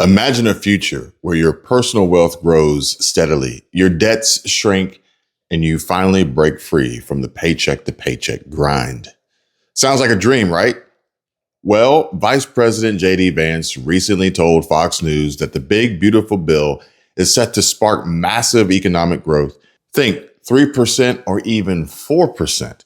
Imagine a future where your personal wealth grows steadily, your debts shrink, and you finally break free from the paycheck to paycheck grind. Sounds like a dream, right? Well, Vice President J.D. Vance recently told Fox News that the big, beautiful bill is set to spark massive economic growth. Think 3% or even 4%,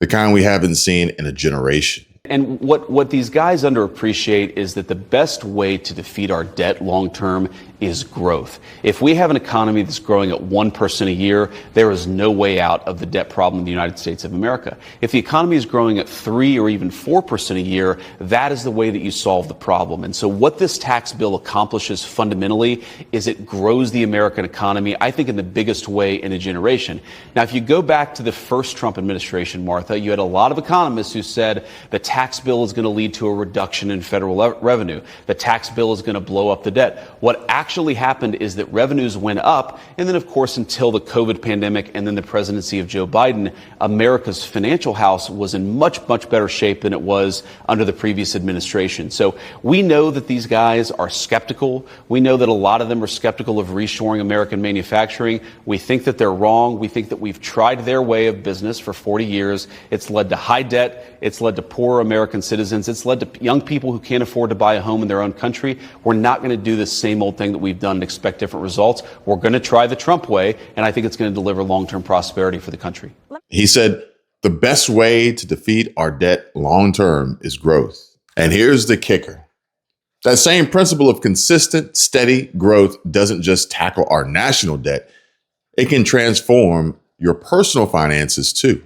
the kind we haven't seen in a generation. And what these guys underappreciate is that the best way to defeat our debt long term is growth. If we have an economy that's growing at 1% a year, there is no way out of the debt problem in the United States of America. If the economy is growing at 3 or even 4% a year, that is the way that you solve the problem. And so what this tax bill accomplishes fundamentally is it grows the American economy, I think, in the biggest way in a generation. Now, if you go back to the first Trump administration, Martha, you had a lot of economists who said the tax bill is going to lead to a reduction in federal revenue. The tax bill is going to blow up the debt. What actually happened is that revenues went up, and then, of course, until the COVID pandemic and then the presidency of Joe Biden, America's financial house was in much, much better shape than it was under the previous administration. So we know that these guys are skeptical. We know that a lot of them are skeptical of reshoring American manufacturing. We think that they're wrong. We think that we've tried their way of business for 40 years. It's led to high debt. It's led to poorer American citizens. It's led to young people who can't afford to buy a home in their own country. We're not going to do the same old thing that we've done and expect different results. We're going to try the Trump way, and I think it's going to deliver long-term prosperity for the country. He said, the best way to defeat our debt long-term is growth. And here's the kicker. That same principle of consistent, steady growth doesn't just tackle our national debt. It can transform your personal finances too.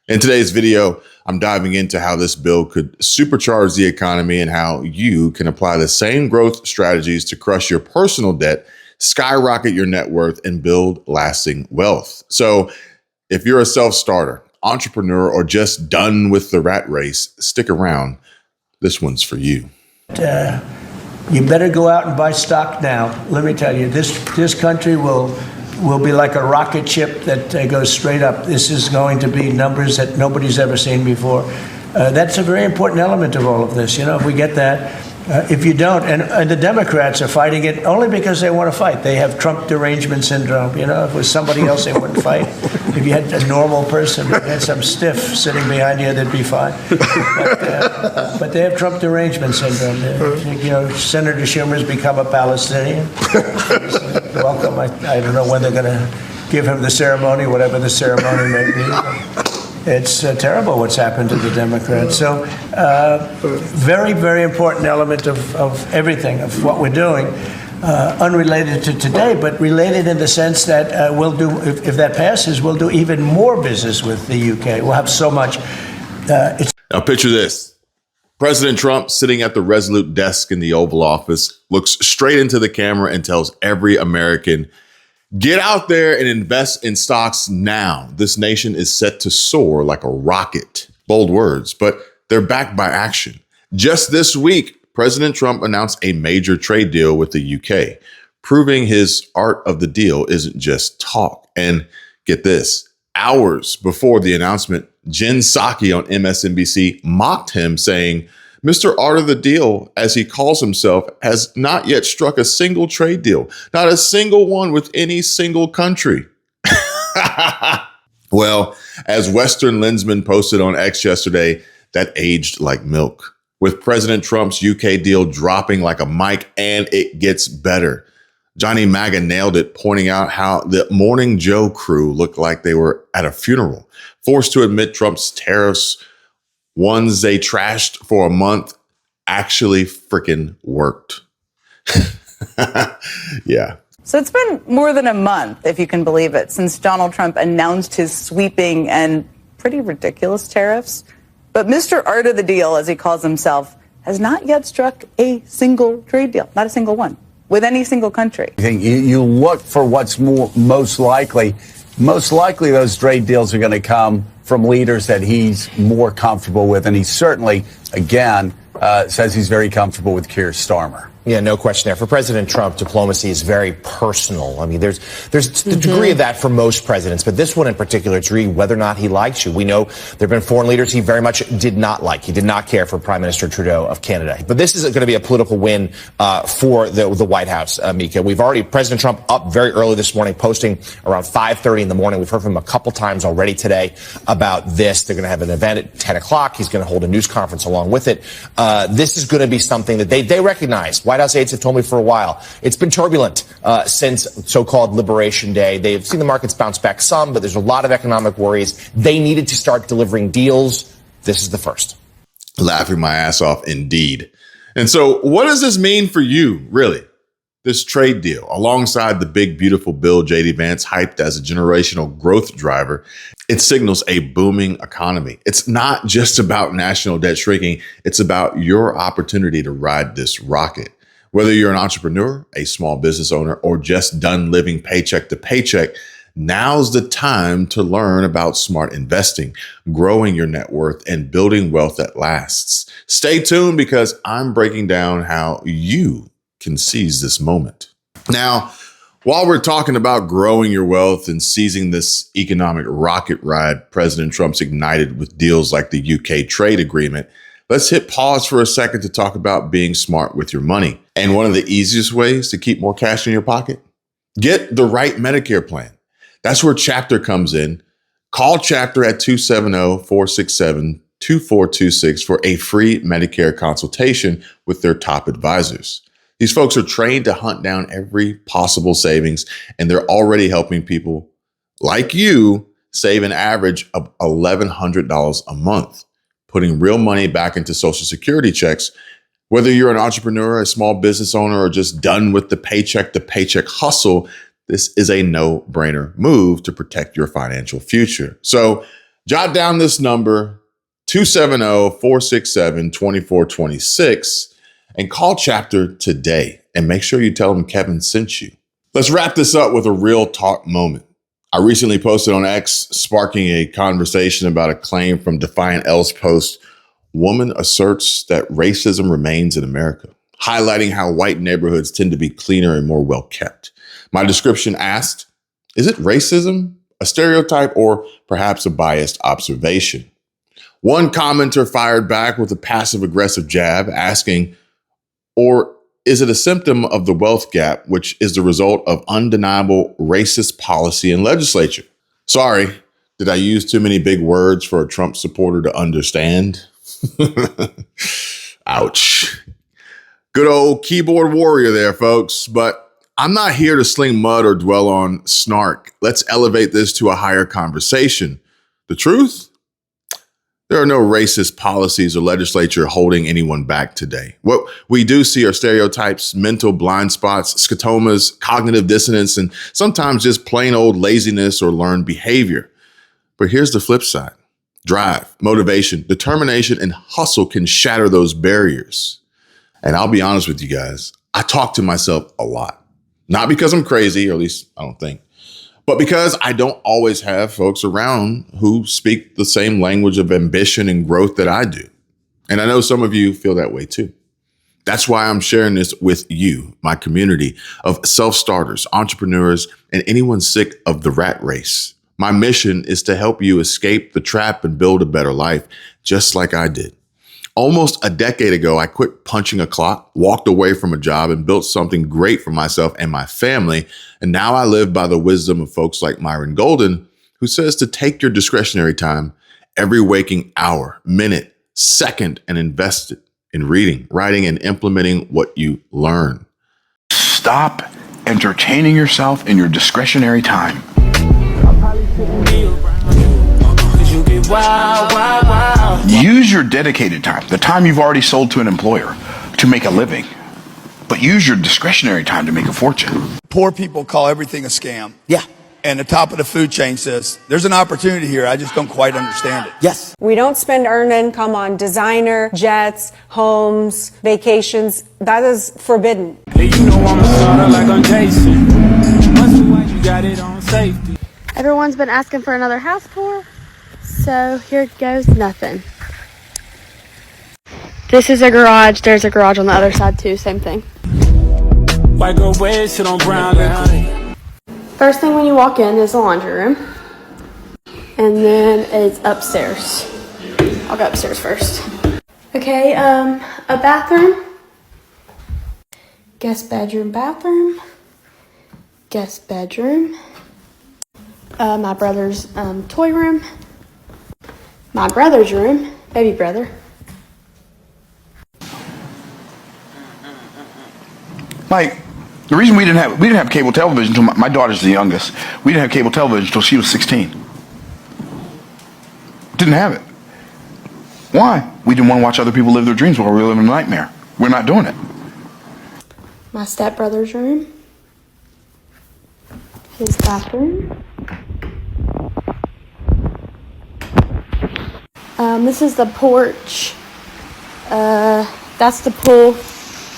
In today's video, I'm diving into how this bill could supercharge the economy and how you can apply the same growth strategies to crush your personal debt, skyrocket your net worth, and build lasting wealth. So if you're a self-starter, entrepreneur, or just done with the rat race, stick around. This one's for you. You better go out and buy stock now. Let me tell you, this country will be like a rocket ship that goes straight up. This is going to be numbers that nobody's ever seen before. That's a very important element of all of this. You know, if we get that, if you don't, and the Democrats are fighting it only because they want to fight. They have Trump derangement syndrome. You know, if it was somebody else, they wouldn't fight. If you had a normal person, you had some stiff sitting behind you, they'd be fine. But they have Trump derangement syndrome. You know, Senator Schumer's become a Palestinian. Welcome. I don't know when they're going to give him the ceremony, whatever the ceremony may be. It's terrible what's happened to the Democrats. So very, very important element of everything, of what we're doing, unrelated to today, but related in the sense that we'll do, if that passes, we'll do even more business with the UK. We'll have so much. Now picture this. President Trump sitting at the Resolute desk in the Oval Office looks straight into the camera and tells every American, get out there and invest in stocks now. This nation is set to soar like a rocket. Bold words, but they're backed by action. Just this week, President Trump announced a major trade deal with the UK, proving his art of the deal isn't just talk. And get this, hours before the announcement, Jen Psaki on MSNBC mocked him, saying, Mr. Art of the Deal, as he calls himself, has not yet struck a single trade deal, not a single one with any single country. Well, as Western Lensman posted on X yesterday, that aged like milk. With President Trump's UK deal dropping like a mic, and it gets better. Johnny MAGA nailed it, pointing out how the Morning Joe crew looked like they were at a funeral, forced to admit Trump's tariffs, ones they trashed for a month, actually freaking worked. Yeah. So it's been more than a month, if you can believe it, since Donald Trump announced his sweeping and pretty ridiculous tariffs. But Mr. Art of the Deal, as he calls himself, has not yet struck a single trade deal, not a single one, with any single country. You look for what's most likely. Most likely those trade deals are going to come from leaders that he's more comfortable with. And he certainly, again, says he's very comfortable with Keir Starmer. Yeah, no question there. For President Trump, diplomacy is very personal. I mean, there's the degree of that for most presidents, but this one in particular, it's really whether or not he likes you. We know there have been foreign leaders he very much did not like. He did not care for Prime Minister Trudeau of Canada. But this is going to be a political win for the White House, Mika. President Trump up very early this morning, posting around 5:30 in the morning. We've heard from him a couple times already today about this. They're going to have an event at 10 o'clock. He's going to hold a news conference along with it. This is going to be something that they recognize. White House aides have told me for a while. It's been turbulent since so-called Liberation Day. They've seen the markets bounce back some, but there's a lot of economic worries. They needed to start delivering deals. This is the first. Laughing my ass off indeed. And so what does this mean for you, really? This trade deal, alongside the big, beautiful bill J.D. Vance hyped as a generational growth driver, it signals a booming economy. It's not just about national debt shrinking. It's about your opportunity to ride this rocket. Whether you're an entrepreneur, a small business owner, or just done living paycheck to paycheck, now's the time to learn about smart investing, growing your net worth, and building wealth that lasts. Stay tuned because I'm breaking down how you can seize this moment. Now, while we're talking about growing your wealth and seizing this economic rocket ride President Trump's ignited with deals like the UK trade agreement, let's hit pause for a second to talk about being smart with your money. And one of the easiest ways to keep more cash in your pocket? Get the right Medicare plan. That's where Chapter comes in. Call Chapter at 270-467-2426 for a free Medicare consultation with their top advisors. These folks are trained to hunt down every possible savings, and they're already helping people like you save an average of $1,100 a month, putting real money back into Social Security checks. Whether you're an entrepreneur, a small business owner, or just done with the paycheck to paycheck hustle, this is a no-brainer move to protect your financial future. So jot down this number, 270-467-2426, and call Chapter today and make sure you tell them Kevin sent you. Let's wrap this up with a real talk moment. I recently posted on X, sparking a conversation about a claim from Defiant L's post, "Woman asserts that racism remains in America," highlighting how white neighborhoods tend to be cleaner and more well-kept. My description asked, is it racism, a stereotype, or perhaps a biased observation? One commenter fired back with a passive-aggressive jab asking, or is it a symptom of the wealth gap, which is the result of undeniable racist policy and legislature? Sorry, did I use too many big words for a Trump supporter to understand? Ouch. Good old keyboard warrior there, folks. But I'm not here to sling mud or dwell on snark. Let's elevate this to a higher conversation. The truth? There are no racist policies or legislature holding anyone back today. What we do see are stereotypes, mental blind spots, scotomas, cognitive dissonance, and sometimes just plain old laziness or learned behavior. But here's the flip side. Drive, motivation, determination, and hustle can shatter those barriers. And I'll be honest with you guys, I talk to myself a lot. Not because I'm crazy, or at least I don't think, but because I don't always have folks around who speak the same language of ambition and growth that I do. And I know some of you feel that way too. That's why I'm sharing this with you, my community of self-starters, entrepreneurs, and anyone sick of the rat race. My mission is to help you escape the trap and build a better life, just like I did. Almost a decade ago, I quit punching a clock, walked away from a job, and built something great for myself and my family. And now I live by the wisdom of folks like Myron Golden, who says to take your discretionary time, every waking hour, minute, second, and invest it in reading, writing, and implementing what you learn. Stop entertaining yourself in your discretionary time. Use your dedicated time, the time you've already sold to an employer, to make a living. But use your discretionary time to make a fortune. Poor people call everything a scam. Yeah. And the top of the food chain says, there's an opportunity here, I just don't quite understand it. Yes. We don't spend earned income on designer, jets, homes, vacations. That is forbidden. Hey, you know I'm a starter like I'm Jason. Must be why you got it on safety. Everyone's been asking for another house tour, so here goes nothing. This is a garage. There's a garage on the other side too, same thing. White girl red, sit on brown liquor. First thing when you walk in is the laundry room. And then it's upstairs. I'll go upstairs first. Okay, a bathroom. Guest bedroom, bathroom. Guest bedroom. My brother's toy room. My brother's room. Baby brother. Like, the reason we didn't have cable television until my daughter's the youngest. We didn't have cable television until she was 16. Didn't have it. Why? We didn't want to watch other people live their dreams while we were living a nightmare. We're not doing it. My stepbrother's room. His bathroom. This is the porch. That's the pool.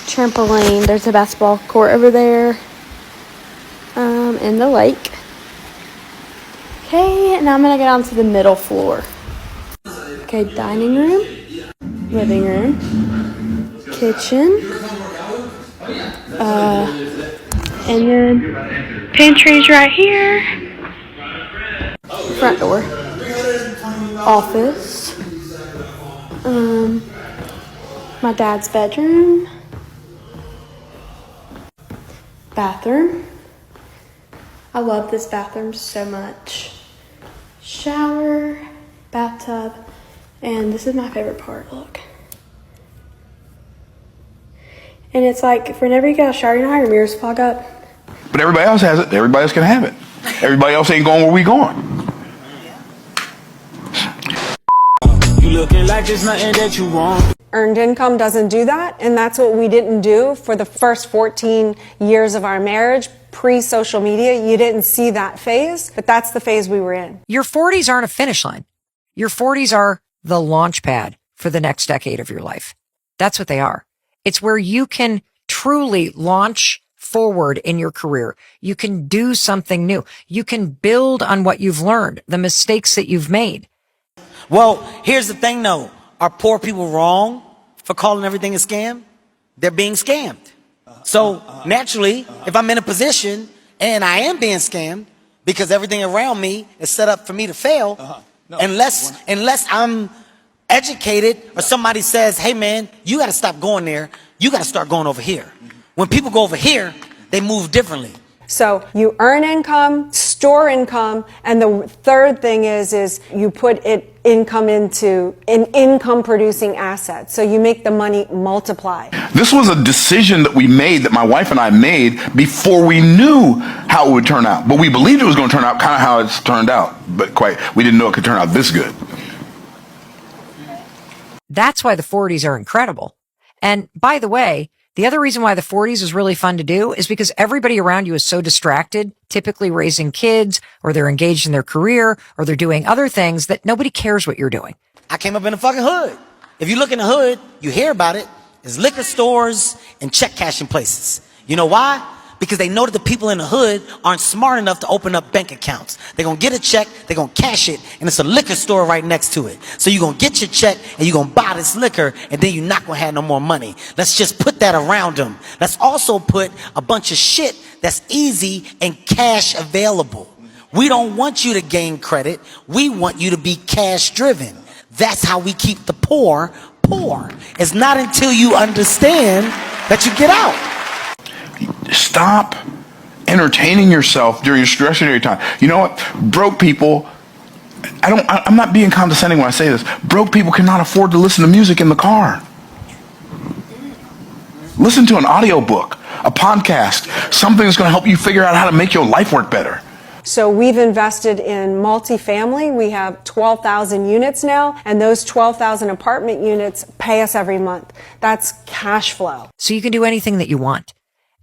Trampoline. There's a basketball court over there. And the lake. Okay, now I'm gonna get on to the middle floor. Okay, dining room, living room, kitchen, and then pantry's right here. Front door. Office. My dad's bedroom. Bathroom. I love this bathroom so much. Shower, bathtub, and this is my favorite part, look. And it's like, whenever you get a shower, you know how your mirrors fog up? But everybody else has it. Everybody else can have it. Everybody else ain't going where we going. You looking like there's nothing that you want. Earned income doesn't do that, and that's what we didn't do for the first 14 years of our marriage. Pre-social media, you didn't see that phase, but that's the phase we were in. Your 40s aren't a finish line. Your 40s are the launch pad for the next decade of your life. That's what they are. It's where you can truly launch forward in your career. You can do something new. You can build on what you've learned, the mistakes that you've made. Well, here's the thing though. Are poor people wrong for calling everything a scam? They're being scammed. So naturally, if I'm in a position and I am being scammed because everything around me is set up for me to fail, unless I'm educated or somebody says, hey man, you got to stop going there. You got to start going over here. When people go over here, they move differently. So you earn income, store income, and the third thing is you put income into an income producing asset. So you make the money multiply. This was a decision that we made, that my wife and I made before we knew how it would turn out. But we believed it was going to turn out kind of how it's turned out. But we didn't know it could turn out this good. That's why the 40s are incredible. And by the way, the other reason why the 40s is really fun to do is because everybody around you is so distracted, typically raising kids, or they're engaged in their career, or they're doing other things that nobody cares what you're doing. I came up in the fucking hood. If you look in the hood, you hear about it. There's liquor stores and check cashing places. You know why? Because they know that the people in the hood aren't smart enough to open up bank accounts. They're going to get a check, they're going to cash it, and it's a liquor store right next to it. So you're going to get your check, and you're going to buy this liquor, and then you're not going to have no more money. Let's just put that around them. Let's also put a bunch of shit that's easy and cash available. We don't want you to gain credit. We want you to be cash driven. That's how we keep the poor poor. It's not until you understand that you get out. Stop entertaining yourself during your discretionary time. You know what? Broke people, I'm not being condescending when I say this. Broke people cannot afford to listen to music in the car. Listen to an audiobook, a podcast, something that's going to help you figure out how to make your life work better. So we've invested in multifamily. We have 12,000 units now, and those 12,000 apartment units pay us every month. That's cash flow. So you can do anything that you want.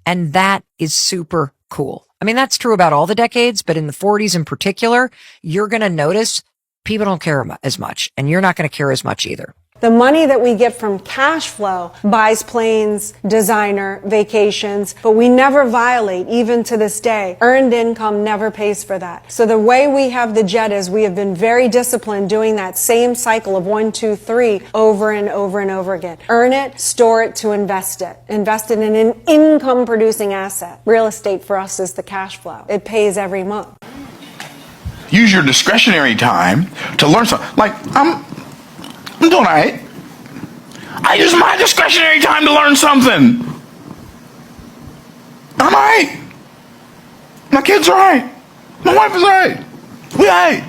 And that is super cool. I mean, that's true about all the decades, but in the 40s in particular, you're going to notice people don't care as much, and you're not going to care as much either. The money that we get from cash flow buys planes, designer, vacations, but we never violate, even to this day. Earned income never pays for that. So the way we have the jet is we have been very disciplined doing that same cycle of 1, 2, 3 over and over and over again. Earn it, store it to invest it. Invest it in an income producing asset. Real estate for us is the cash flow. It pays every month. Use your discretionary time to learn something. Like, I'm doing all right. I use my discretionary time to learn something. I'm all right. My kids are all right. My wife is all right. We all right.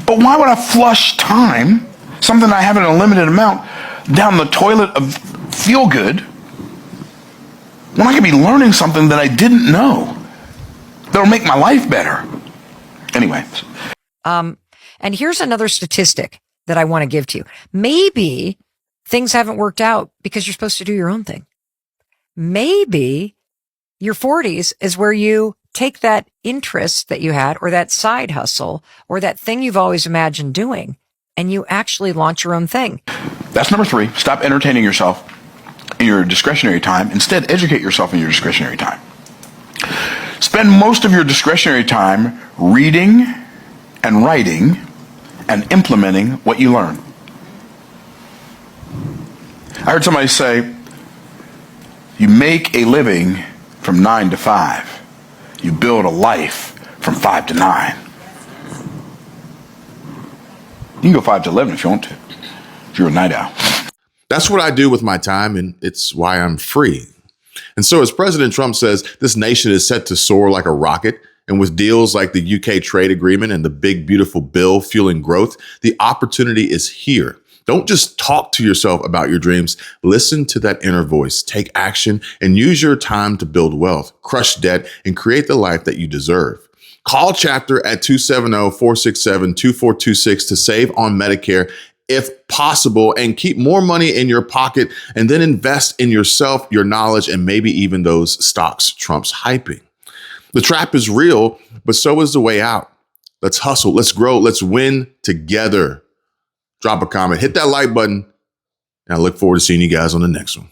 But why would I flush time, something I have in a limited amount, down the toilet of feel good, when I could be learning something that I didn't know that'll make my life better? Anyway. And here's another statistic that I want to give to you. Maybe things haven't worked out because you're supposed to do your own thing. Maybe your 40s is where you take that interest that you had or that side hustle or that thing you've always imagined doing and you actually launch your own thing. That's number 3. Stop entertaining yourself in your discretionary time. Instead, educate yourself in your discretionary time. Spend most of your discretionary time reading and writing and implementing what you learn. I heard somebody say, you make a living from 9 to 5. You build a life from 5 to 9. You can go 5 to 11 if you want to, if you're a night owl. That's what I do with my time, and it's why I'm free. And so as President Trump says, this nation is set to soar like a rocket. And with deals like the UK trade agreement and the big, beautiful bill fueling growth, the opportunity is here. Don't just talk to yourself about your dreams. Listen to that inner voice, take action, and use your time to build wealth, crush debt, and create the life that you deserve. Call Chapter at 270-467-2426 to save on Medicare if possible, and keep more money in your pocket, and then invest in yourself, your knowledge, and maybe even those stocks Trump's hyping. The trap is real, but so is the way out. Let's hustle, let's grow, let's win together. Drop a comment, hit that like button, and I look forward to seeing you guys on the next one.